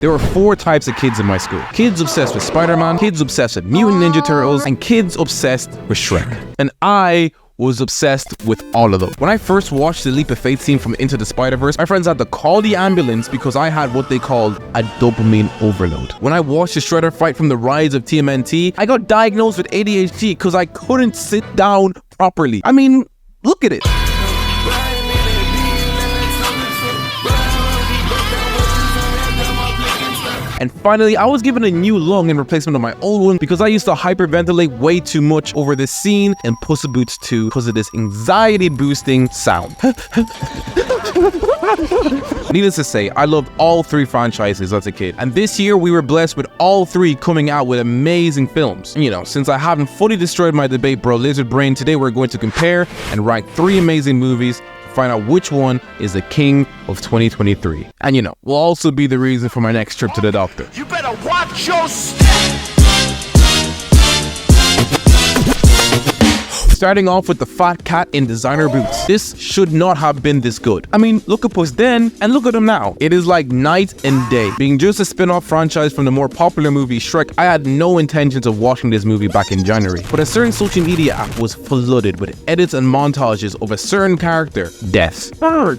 There were 4 types of kids in my school. Kids obsessed with Spider-Man, kids obsessed with Mutant Ninja Turtles, and kids obsessed with Shrek. And I was obsessed with all of them. When I first watched the Leap of Faith scene from Into the Spiderverse, my friends had to call the ambulance because I had what they called a dopamine overload. When I watched the Shredder fight from the Rise of TMNT, I got diagnosed with ADHD because I couldn't sit down properly. I mean, look at it. And finally, I was given a new lung in replacement of my old one because I used to hyperventilate way too much over this scene in Puss in Boots 2 because of this anxiety-boosting sound. Needless to say, I loved all 3 franchises as a kid, and this year we were blessed with all 3 coming out with amazing films. You know, since I haven't fully destroyed my debate, bro, lizard brain, today we're going to compare and rank 3 amazing movies, find out which one is the king of 2023. And you know, will also be the reason for my next trip to the doctor. You better watch your step! Starting off with the fat cat in designer boots. This should not have been this good. I mean, look at Puss then, and look at him now. It is like night and day. Being just a spin-off franchise from the more popular movie Shrek, I had no intentions of watching this movie back in January. But a certain social media app was flooded with edits and montages of a certain character, Death.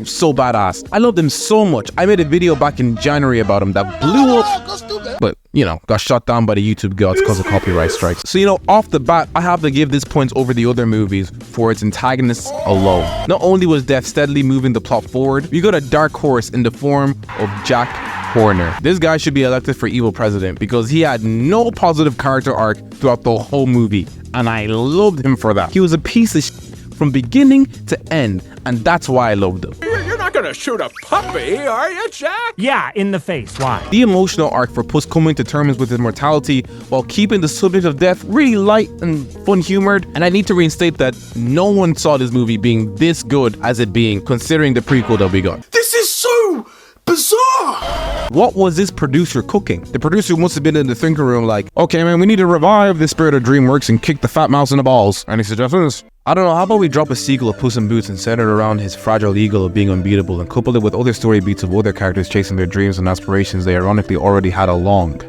So badass. I loved him so much. I made a video back in January about him that blew up, but you know, got shut down by the YouTube gods because of copyright strikes. So you know, off the bat, I have to give this points over the other movies for its antagonists alone. Not only was Death steadily moving the plot forward, we got a dark horse in the form of Jack Horner. This guy should be elected for evil president because he had no positive character arc throughout the whole movie, and I loved him for that. He was a piece of shit from beginning to end, and that's why I loved him. You're not gonna shoot a puppy, are you, Jack? Yeah, in the face. Why? The emotional arc for Puss coming to terms with his mortality while keeping the subject of death really light and fun-humored, and I need to reinstate that no one saw this movie being this good as it being, considering the prequel that we got. This is so bizarre! What was this producer cooking? The producer must have been in the thinking room like, okay man, we need to revive the spirit of DreamWorks and kick the fat mouse in the balls. Any suggestions? I don't know, how about we drop a sequel of Puss in Boots and center it around his fragile ego of being unbeatable and couple it with other story beats of other characters chasing their dreams and aspirations they ironically already had along.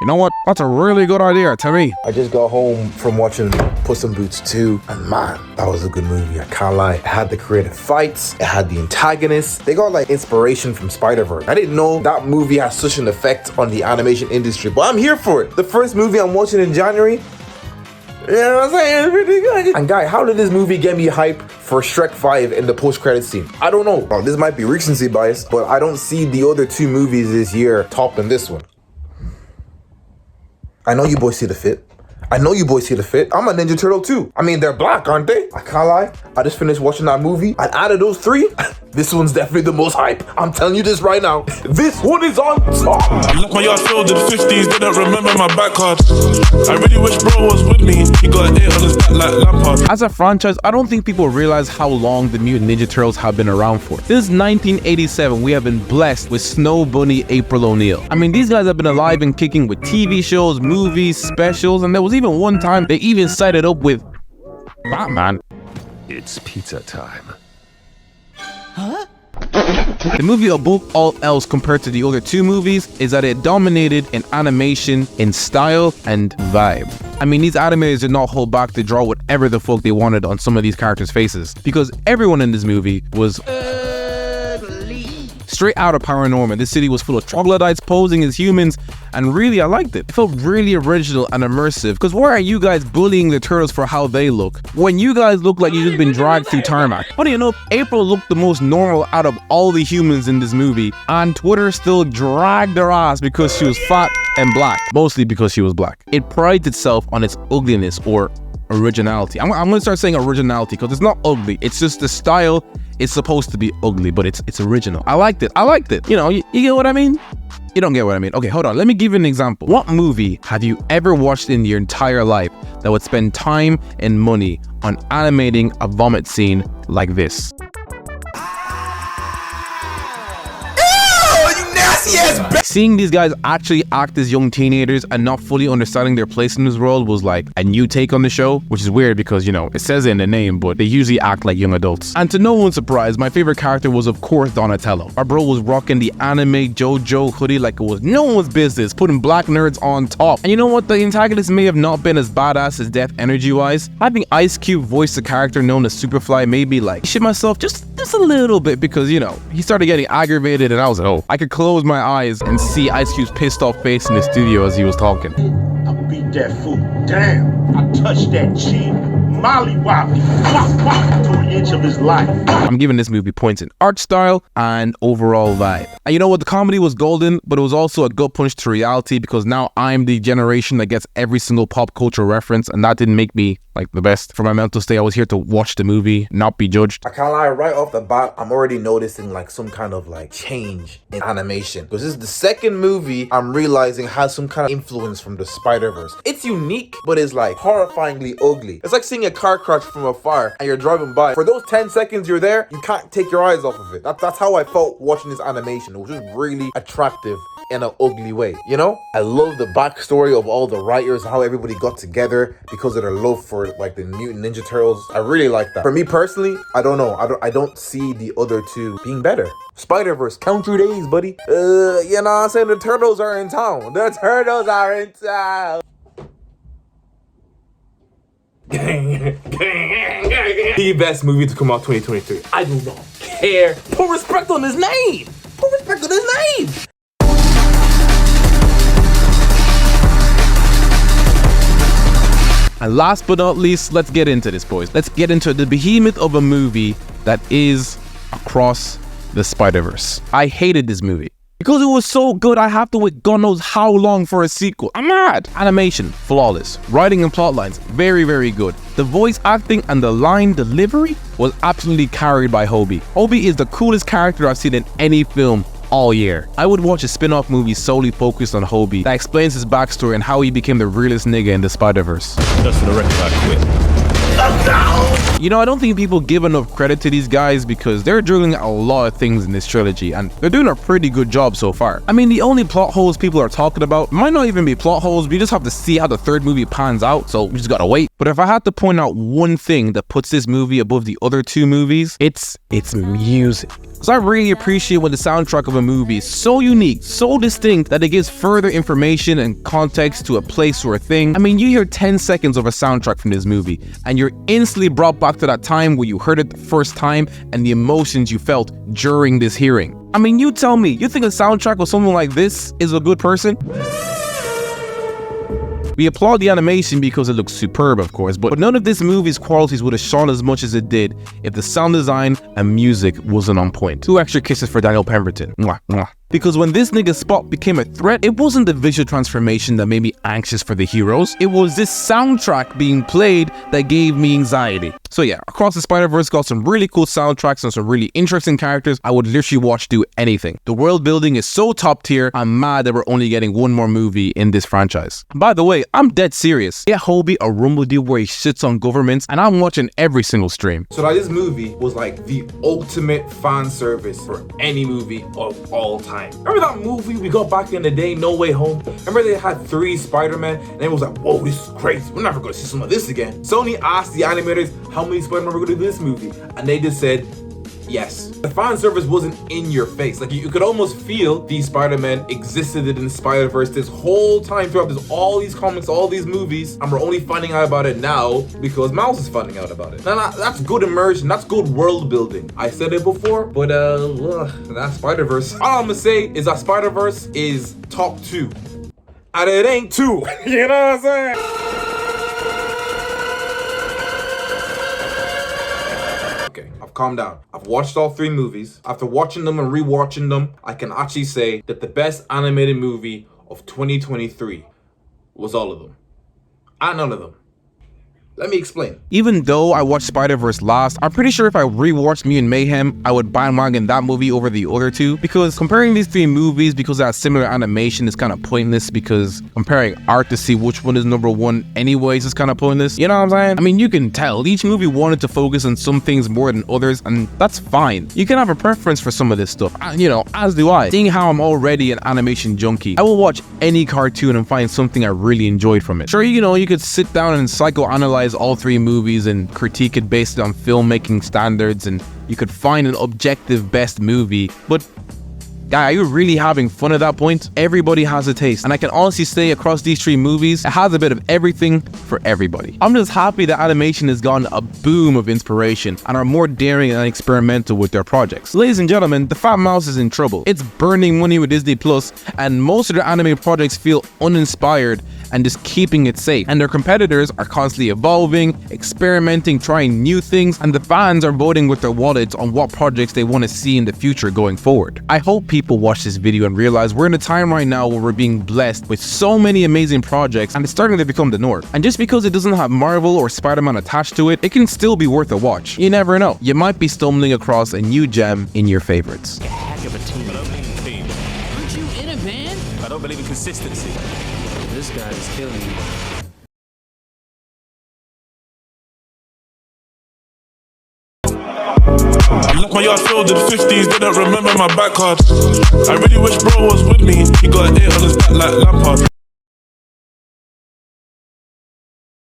You know what? That's a really good idea, to me. I just got home from watching Puss in Boots 2, and man, that was a good movie, I can't lie. It had the creative fights, it had the antagonists. They got like inspiration from Spiderverse. I didn't know that movie has such an effect on the animation industry, but I'm here for it. The first movie I'm watching in January, you know what I'm saying? It's pretty good. And guy, how did this movie get me hype for Shrek 5 in the post-credit scene? I don't know. Well, this might be recency bias, but I don't see the other 2 movies this year topping this one. I know you boys see the fit. I'm a Ninja Turtle too. I mean, they're black, aren't they? I can't lie. I just finished watching that movie, and out of those 3, this one's definitely the most hype. I'm telling you this right now. This one is on top. I left my yard filled in the 50s, didn't remember my back card. I really wish bro was with me. He got an 8 on his back like Lampard. As a franchise, I don't think people realize how long the Mutant Ninja Turtles have been around for. Since 1987, we have been blessed with Snow Bunny April O'Neil. I mean, these guys have been alive and kicking with TV shows, movies, specials, and there was even one time they even sided up with Batman. It's pizza time. The movie above all else compared to the other 2 movies is that it dominated in animation, in style, and vibe. I mean, these animators did not hold back to draw whatever the fuck they wanted on some of these characters' faces, because everyone in this movie was straight out of Paranorman. This city was full of troglodytes posing as humans, and really I liked it. It felt really original and immersive, because why are you guys bullying the turtles for how they look when you guys look like you've just been dragged through tarmac? Funny enough, April looked the most normal out of all the humans in this movie, and Twitter still dragged her ass because she was fat and black, mostly because she was black. It prides itself on its ugliness or originality. I'm gonna start saying originality because it's not ugly, it's just the style. It's supposed to be ugly, but it's original. I liked it. You know, you get what I mean? You don't get what I mean. Okay, hold on. Let me give you an example. What movie have you ever watched in your entire life that would spend time and money on animating a vomit scene like this? Ew, you nasty Sassy ass bitch. Seeing these guys actually act as young teenagers and not fully understanding their place in this world was like a new take on the show, which is weird because, you know, it says it in the name, but they usually act like young adults. And to no one's surprise, my favorite character was of course Donatello. Our bro was rocking the anime JoJo hoodie like it was no one's business, putting black nerds on top. And you know what? The antagonist may have not been as badass as Death energy-wise. Having Ice Cube voice the character known as Superfly made me like shit myself just a little bit because, you know, he started getting aggravated and I was like, oh, I could close my eyes and see Ice Cube's pissed off face in the studio as he was talking. I beat that fool down. I touched that cheek. Mollywop to an inch of his life. I'm giving this movie points in art style and overall vibe. And you know what? The comedy was golden, but it was also a gut punch to reality because now I'm the generation that gets every single pop culture reference, and that didn't make me like the best for my mental state. I was here to watch the movie, not be judged. I can't lie, right off the bat, I'm already noticing like some kind of like change in animation. Because this is the second movie I'm realizing has some kind of influence from the Spider-Verse. It's unique, but it's like horrifyingly ugly. It's like seeing a car crash from afar and you're driving by. For those 10 seconds you're there, you can't take your eyes off of it. That's how I felt watching this animation. It was just really attractive in an ugly way, you know? I love the backstory of all the writers, how everybody got together because of their love for like the Mutant Ninja Turtles. I really like that. For me personally, I don't know. I don't see the other two being better. Spider-Verse, count your days, buddy. You know what I'm saying? The turtles are in town. The turtles are in town. The best movie to come out 2023. I do not care. Put respect on his name. Put respect on his name. And last but not least, let's get into this, boys. Let's get into the behemoth of a movie that is Across the Spiderverse. I hated this movie. Because it was so good, I have to wait God knows how long for a sequel. I'm mad. Animation, flawless. Writing and plot lines, very, very good. The voice acting and the line delivery was absolutely carried by Hobie. Hobie is the coolest character I've seen in any film all year. I would watch a spin-off movie solely focused on Hobie that explains his backstory and how he became the realest nigga in the Spider-Verse. Just for the record, I quit. You know, I don't think people give enough credit to these guys because they're juggling a lot of things in this trilogy and they're doing a pretty good job so far. I mean, the only plot holes people are talking about might not even be plot holes. We just have to see how the third movie pans out, so we just gotta wait. But if I had to point out one thing that puts this movie above the other two movies, it's music. Because I really appreciate when the soundtrack of a movie is so unique, so distinct that it gives further information and context to a place or a thing. I mean, you hear 10 seconds of a soundtrack from this movie and you're instantly brought back to that time where you heard it the first time and the emotions you felt during this hearing. I mean, you tell me, you think a soundtrack of something like this is a good person? We applaud the animation because it looks superb, of course, but none of this movie's qualities would have shone as much as it did if the sound design and music wasn't on point. 2 extra kisses for Daniel Pemberton. Mwah, mwah. Because when this nigga Spot became a threat, it wasn't the visual transformation that made me anxious for the heroes. It was this soundtrack being played that gave me anxiety. So yeah, Across the Spider-Verse got some really cool soundtracks and some really interesting characters I would literally watch do anything. The world building is so top tier, I'm mad that we're only getting one more movie in this franchise. By the way, I'm dead serious. Get Hobie a Rumble deal where he shits on governments and I'm watching every single stream. So like this movie was like the ultimate fan service for any movie of all time. Remember that movie we got back in the day, No Way Home? Remember they had 3 Spider-Man and it was like, whoa, this is crazy. We're never gonna see some of this again. Sony asked the animators how many Spider-Man were gonna do this movie, and they just said yes. The fan service wasn't in your face. Like you could almost feel these Spider-Man existed in the Spider-Verse this whole time throughout all these comics, all these movies, and we're only finding out about it now because Miles is finding out about it. Now that's good immersion, that's good world building. I said it before, but that Spider-Verse. All I'm gonna say is that Spider-Verse is top 2. And it ain't 2. You know what I'm saying? Calm down. I've watched all 3 movies. After watching them and rewatching them, I can actually say that the best animated movie of 2023 was all of them. And none of them. Let me explain. Even though I watched Spiderverse last, I'm pretty sure if I rewatched Mutant Mayhem, I would bandwagon that movie over the other two, because comparing these three movies because they have similar animation is kind of pointless, because comparing art to see which one is number one anyways is kind of pointless. You know what I'm saying? I mean, you can tell each movie wanted to focus on some things more than others, and that's fine. You can have a preference for some of this stuff, and, you know, as do I. Seeing how I'm already an animation junkie, I will watch any cartoon and find something I really enjoyed from it. Sure, you know, you could sit down and psychoanalyze all three movies and critique it based on filmmaking standards, and you could find an objective best movie, but guy, are you really having fun at that point? Everybody has a taste, and I can honestly say across these three movies, it has a bit of everything for everybody. I'm just happy that animation has gotten a boom of inspiration and are more daring and experimental with their projects. Ladies and gentlemen, the Fat Mouse is in trouble. It's burning money with Disney Plus, and most of their anime projects feel uninspired and just keeping it safe. And their competitors are constantly evolving, experimenting, trying new things, and the fans are voting with their wallets on what projects they want to see in the future going forward. I hope people watch this video and realize we're in a time right now where we're being blessed with so many amazing projects, and it's starting to become the norm. And just because it doesn't have Marvel or Spider-Man attached to it, it can still be worth a watch. You never know. You might be stumbling across a new gem in your favorites. Heck of a team. I don't believe in team. Aren't you in a band? I don't believe in consistency. This guy is killing you. I left my yard filled in the 50s, didn't remember my back card. I really wish bro was with me, he got it on his back like Lampard.